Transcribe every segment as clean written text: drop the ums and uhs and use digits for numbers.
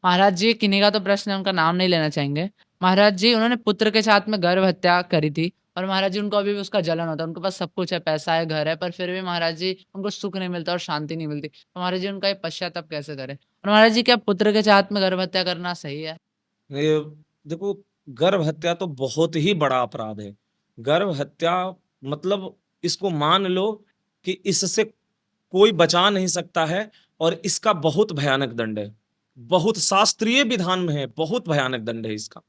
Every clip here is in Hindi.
महाराज जी किन्हीं का तो प्रश्न है, उनका नाम नहीं लेना चाहेंगे। महाराज जी उन्होंने पुत्र के साथ में गर्भ हत्या करी थी और महाराज जी उनको अभी भी उसका जलन होता है। उनके पास सब कुछ है, पैसा है, घर है, पर फिर भी महाराज जी उनको सुख नहीं मिलता और शांति नहीं मिलती। तो महाराज जी उनका ये पश्चाताप कैसे करें? और महाराज जी क्या पुत्र के साथ में गर्भ हत्या करना सही है? ये देखो, गर्भ हत्या तो बहुत ही बड़ा अपराध है। गर्भ हत्या मतलब इसको मान लो कि इससे कोई बचा नहीं सकता है, और इसका बहुत भयानक दंड है। बहुत शास्त्रीय विधान में है, बहुत भयानक दंड है इसका।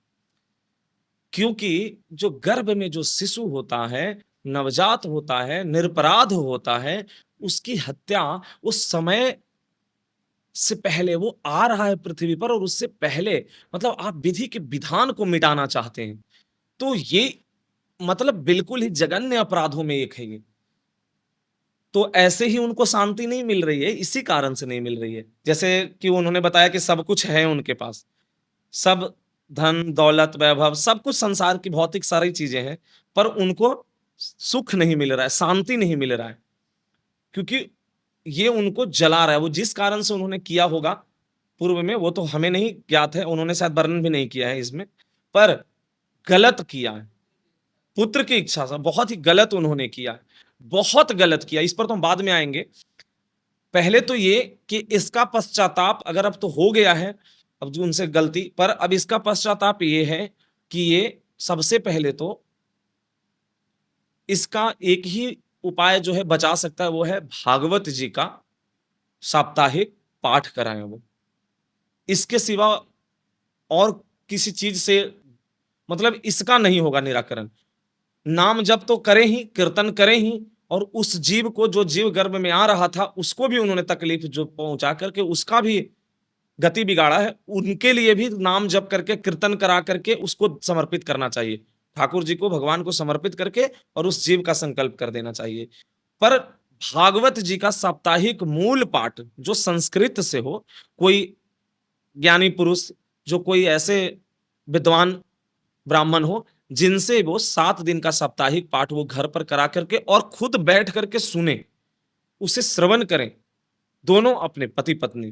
क्योंकि जो गर्भ में जो शिशु होता है, नवजात होता है, निरपराध होता है, उसकी हत्या उस समय से पहले वो आ रहा है पृथ्वी पर, और उससे पहले मतलब आप विधि के विधान को मिटाना चाहते हैं, तो ये मतलब बिल्कुल ही जघन्य अपराधों में एक है ये। तो ऐसे ही उनको शांति नहीं मिल रही है, इसी कारण से नहीं मिल रही है। जैसे कि उन्होंने बताया कि सब कुछ है उनके पास, सब धन दौलत वैभव सब कुछ, संसार की भौतिक सारी चीजें हैं, पर उनको सुख नहीं मिल रहा है, शांति नहीं मिल रहा है, क्योंकि ये उनको जला रहा है। वो जिस कारण से उन्होंने किया होगा पूर्व में, वो तो हमें नहीं ज्ञात है, उन्होंने शायद वर्णन भी नहीं किया है इसमें, पर गलत किया है। पुत्र की इच्छा से बहुत ही गलत उन्होंने किया है, बहुत गलत किया। इस पर तो हम बाद में आएंगे। पहले तो ये कि इसका पश्चाताप अगर अब तो हो गया है, अब जो उनसे गलती पर, अब इसका पश्चाताप ये है कि ये सबसे पहले तो इसका एक ही उपाय जो है बचा सकता है, वो है भागवत जी का साप्ताहिक पाठ कराएं वो। इसके सिवा और किसी चीज से मतलब इसका नहीं होगा निराकरण। नाम जप तो करें ही, कीर्तन करें ही, और उस जीव को, जो जीव गर्भ में आ रहा था, उसको भी उन्होंने तकलीफ जो पहुंचा करके उसका भी गति बिगाड़ा है, उनके लिए भी नाम जप करके, कीर्तन करा करके उसको समर्पित करना चाहिए। ठाकुर जी को, भगवान को समर्पित करके और उस जीव का संकल्प कर देना चाहिए। पर भागवत जी का साप्ताहिक मूल पाठ जो संस्कृत से हो, कोई ज्ञानी पुरुष, जो कोई ऐसे विद्वान ब्राह्मण हो जिनसे वो 7 दिन का साप्ताहिक पाठ वो घर पर करा करके और खुद बैठ करके सुने, उसे श्रवण करें, दोनों अपने पति पत्नी,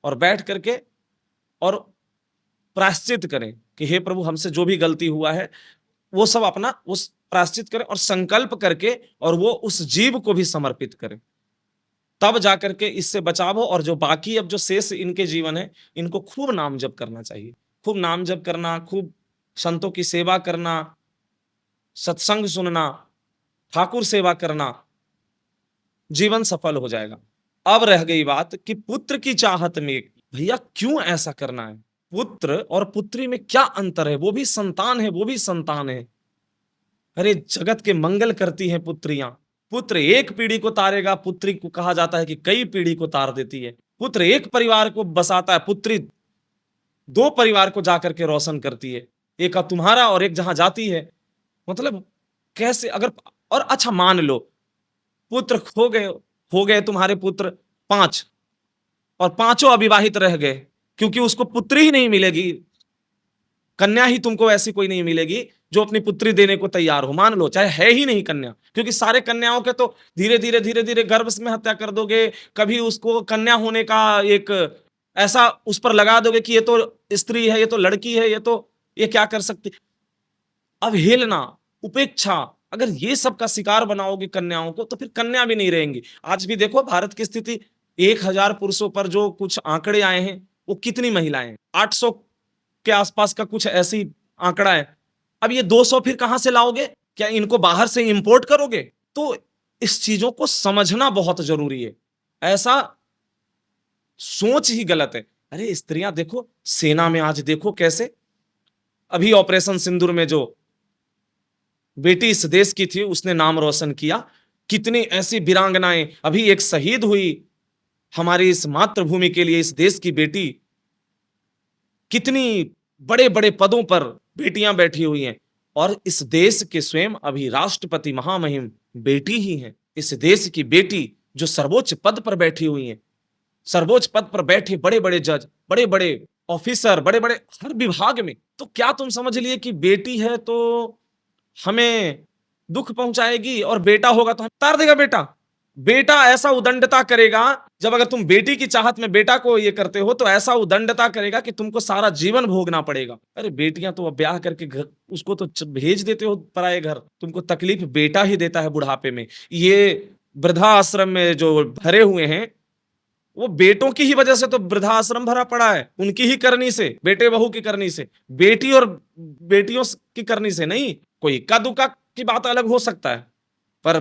और बैठ करके और प्रायश्चित करें कि हे प्रभु, हमसे जो भी गलती हुआ है वो सब अपना उस प्रायश्चित करें, और संकल्प करके और वो उस जीव को भी समर्पित करें। तब जाकर के इससे बचाव हो। और जो बाकी अब जो शेष इनके जीवन है, इनको खूब नाम जप करना चाहिए, खूब नाम जप करना, खूब संतों की सेवा करना, सत्संग सुनना, ठाकुर सेवा करना, जीवन सफल हो जाएगा। अब रह गई बात कि पुत्र की चाहत में भैया क्यों ऐसा करना है? पुत्र और पुत्री में क्या अंतर है? वो भी संतान है, वो भी संतान है। अरे जगत के मंगल करती हैं पुत्रियां। पुत्र एक पीढ़ी को तारेगा, पुत्री को कहा जाता है कि कई पीढ़ी को तार देती है। पुत्र एक परिवार को बसाता है, पुत्री 2 परिवार को जाकर के रोशन करती है, एक का तुम्हारा और एक जहां जाती है। मतलब कैसे? अगर और अच्छा मान लो पुत्र खो गए, हो गए तुम्हारे पुत्र 5, और पांचों अविवाहित रह गए, क्योंकि उसको पुत्री ही नहीं मिलेगी, कन्या ही तुमको ऐसी कोई नहीं मिलेगी जो अपनी पुत्री देने को तैयार हो। मान लो चाहे है ही नहीं कन्या, क्योंकि सारे कन्याओं के तो धीरे धीरे गर्भ में हत्या कर दोगे, कभी उसको कन्या होने का एक ऐसा उस पर लगा दोगे कि ये तो स्त्री है, ये तो लड़की है, ये तो ये क्या कर सकती। अवहेलना, उपेक्षा, अगर ये सब का शिकार बनाओगे कन्याओं को, तो फिर कन्या भी नहीं रहेंगी। आज भी देखो भारत की स्थिति, 1000 पुरुषों पर जो कुछ आंकड़े आए हैं, वो कितनी महिलाएं, 800 के आसपास का कुछ ऐसी आंकड़ा है। अब ये 200 फिर कहां से लाओगे? क्या इनको बाहर से इंपोर्ट करोगे? तो इस चीजों को समझना बहुत जरूरी है। ऐसा सोच ही गलत है। अरे स्त्रियां देखो, सेना में आज देखो कैसे, अभी ऑपरेशन सिंदूर में जो बेटी इस देश की थी, उसने नाम रोशन किया। कितनी ऐसी वीरांगनाएं, अभी एक शहीद हुई हमारी इस मातृभूमि के लिए, इस देश की बेटी। कितनी बड़े बड़े पदों पर बेटियां बैठी हुई हैं, और इस देश के स्वयं अभी राष्ट्रपति महामहिम बेटी ही हैं। इस देश की बेटी जो सर्वोच्च पद पर बैठी हुई हैं, सर्वोच्च पद पर बैठे बड़े बड़े जज, बड़े बड़े ऑफिसर, बड़े बड़े हर विभाग में। तो क्या तुम समझ लिए कि बेटी है तो हमें दुख पहुंचाएगी, और बेटा होगा तो हमें तार देगा बेटा? बेटा ऐसा उदंडता करेगा, जब अगर तुम बेटी की चाहत में बेटा को ये करते हो तो ऐसा उदंडता करेगा कि तुमको सारा जीवन भोगना पड़ेगा। अरे बेटियां तो अब ब्याह करके घर उसको तो भेज देते हो पराए घर, तुमको तकलीफ बेटा ही देता है बुढ़ापे में। ये वृद्धा आश्रम में जो भरे हुए हैं वो बेटों की ही वजह से तो वृद्धा आश्रम भरा पड़ा है, उनकी ही करनी से, बेटे बहू की करनी से, बेटी और बेटियों की करनी से नहीं। कोई इक्का दुक्का की बात अलग हो सकता है, पर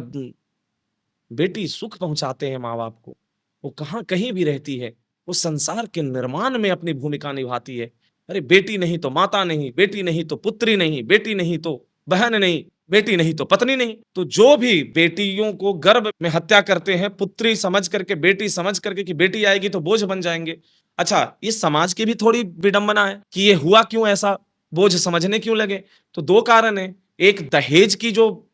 बेटी सुख पहुंचाते हैं माँ बाप को, वो कहाँ कहीं भी रहती है, वो संसार के निर्माण में अपनी भूमिका निभाती है। अरे बेटी नहीं तो माता नहीं, बेटी नहीं तो पुत्री नहीं, बेटी नहीं तो बहन नहीं, बेटी नहीं तो पत्नी नहीं। तो जो भी बेटियों को गर्भ में हत्या करते हैं पुत्री समझ करके, बेटी समझ करके कि बेटी आएगी तो बोझ बन जाएंगे। अच्छा, इस समाज की भी थोड़ी विडंबना है कि ये हुआ क्यों, ऐसा बोझ समझने क्यों लगे। तो दो कारण है, एक दहेज की जो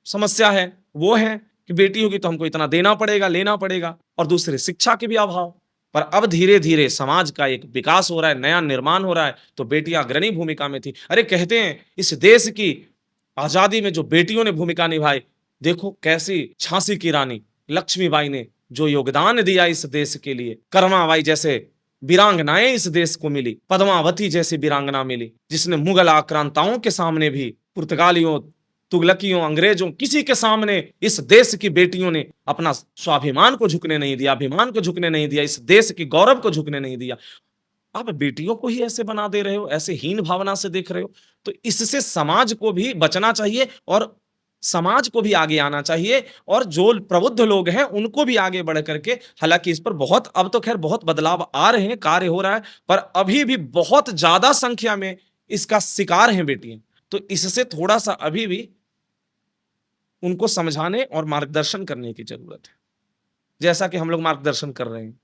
समस्या है वो है कि बेटी होगी तो हमको इतना देना पड़ेगा, लेना पड़ेगा, और दूसरे शिक्षा के भी अभाव। पर अब धीरे धीरे समाज का एक विकास हो रहा है, नया निर्माण हो रहा है, तो बेटियां अग्रणी भूमिका में थी। अरे कहते हैं इस देश की आजादी में जो बेटियों ने भूमिका निभाई, देखो कैसी झांसी की रानी लक्ष्मीबाई ने जो योगदान दिया इस देश के लिए, करमाबाई जैसे वीरांगनाएं इस देश को मिली, पद्मावती जैसी वीरांगना मिली, जिसने मुगल आक्रांताओं के सामने भी, पुर्तगालियों, तुगलकियों, अंग्रेजों, किसी के सामने इस देश की बेटियों ने अपना स्वाभिमान को झुकने नहीं दिया, अभिमान को झुकने नहीं दिया, इस देश की गौरव को झुकने नहीं दिया। आप बेटियों को ही ऐसे बना दे रहे हो, ऐसे हीन भावना से देख रहे हो, तो इससे समाज को भी बचना चाहिए और समाज को भी आगे आना चाहिए, और जो प्रबुद्ध लोग हैं उनको भी आगे बढ़ करके, हालांकि इस पर बहुत, अब तो खैर बहुत बदलाव आ रहे हैं, कार्य हो रहा है, पर अभी भी बहुत ज्यादा संख्या में इसका शिकार हैं बेटियां। तो इससे थोड़ा सा अभी भी उनको समझाने और मार्गदर्शन करने की जरूरत है, जैसा कि हम लोग मार्गदर्शन कर रहे हैं।